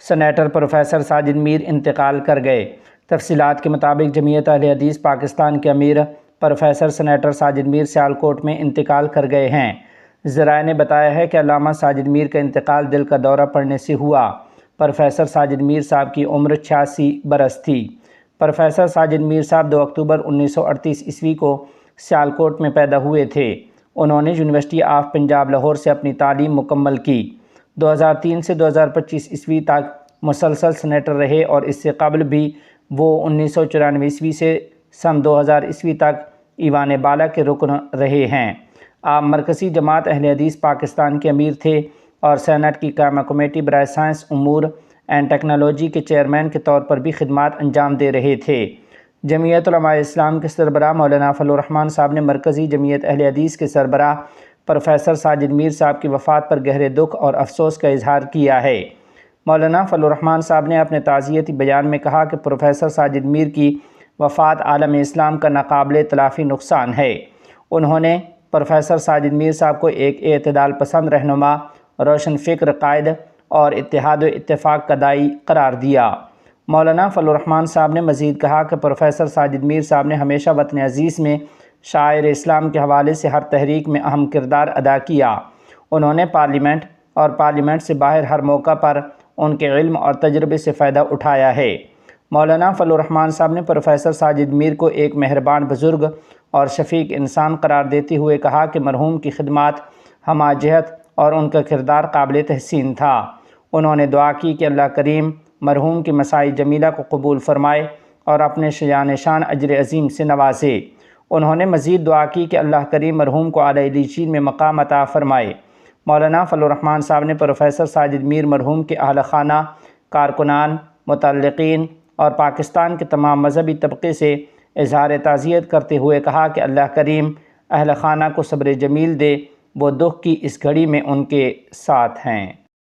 Senator professor Sajid میر انتقال کر گئے۔ تفصیلات کے مطابق جمعیت اہل حدیث پاکستان کے امیر پروفیسر سینیٹر ساجد میر سیالکوٹ میں انتقال کر گئے ہیں۔ ذرائع نے بتایا ہے کہ علامہ ساجد میر کا انتقال دل کا دورہ پڑنے سے ہوا۔ پروفیسر ساجد میر صاحب کی عمر 86 برس تھی۔ پروفیسر ساجد میر صاحب 2 اکتوبر 1938 عیسوی کو سیالکوٹ میں پیدا ہوئے تھے۔ انہوں نے یونیورسٹی آف پنجاب لاہور سے اپنی تعلیم مکمل کی۔ 2003 سے 2025 عیسوی تک مسلسل سینیٹر رہے اور اس سے قبل بھی وہ 1994 عیسوی سے سن 2000 عیسوی تک ایوان بالا کے رکن رہے ہیں۔ آپ مرکزی جماعت اہل حدیث پاکستان کے امیر تھے اور سینٹ کی قائمہ کمیٹی برائے سائنس امور اینڈ ٹیکنالوجی کے چیئرمین کے طور پر بھی خدمات انجام دے رہے تھے۔ جمعیت علماء اسلام کے سربراہ مولانا فضل الرحمان صاحب نے مرکزی جمعیت اہل حدیث کے سربراہ پروفیسر ساجد میر صاحب کی وفات پر گہرے دکھ اور افسوس کا اظہار کیا ہے۔ مولانا فضل الرحمان صاحب نے اپنے تعزیتی بیان میں کہا کہ پروفیسر ساجد میر کی وفات عالم اسلام کا ناقابل تلافی نقصان ہے۔ انہوں نے پروفیسر ساجد میر صاحب کو ایک اعتدال پسند رہنما، روشن فکر قائد اور اتحاد و اتفاق کا داعی قرار دیا۔ مولانا فضل الرحمان صاحب نے مزید کہا کہ پروفیسر ساجد میر صاحب نے ہمیشہ وطن عزیز میں شاعر اسلام کے حوالے سے ہر تحریک میں اہم کردار ادا کیا۔ انہوں نے پارلیمنٹ اور پارلیمنٹ سے باہر ہر موقع پر ان کے علم اور تجربے سے فائدہ اٹھایا ہے۔ مولانا فضل الرحمان صاحب نے پروفیسر ساجد میر کو ایک مہربان بزرگ اور شفیق انسان قرار دیتے ہوئے کہا کہ مرحوم کی خدمات ہمہ جہت اور ان کا کردار قابل تحسین تھا۔ انہوں نے دعا کی کہ اللہ کریم مرحوم کی مساعی جمیلہ کو قبول فرمائے اور اپنے شایان شان اجر عظیم سے نوازے۔ انہوں نے مزید دعا کی کہ اللہ کریم مرحوم کو اعلیٰ علیین میں مقام عطا فرمائے۔ مولانا فضل الرحمان صاحب نے پروفیسر ساجد میر مرحوم کے اہل خانہ، کارکنان، متعلقین اور پاکستان کے تمام مذہبی طبقے سے اظہار تعزیت کرتے ہوئے کہا کہ اللہ کریم اہل خانہ کو صبر جمیل دے، وہ دکھ کی اس گھڑی میں ان کے ساتھ ہیں۔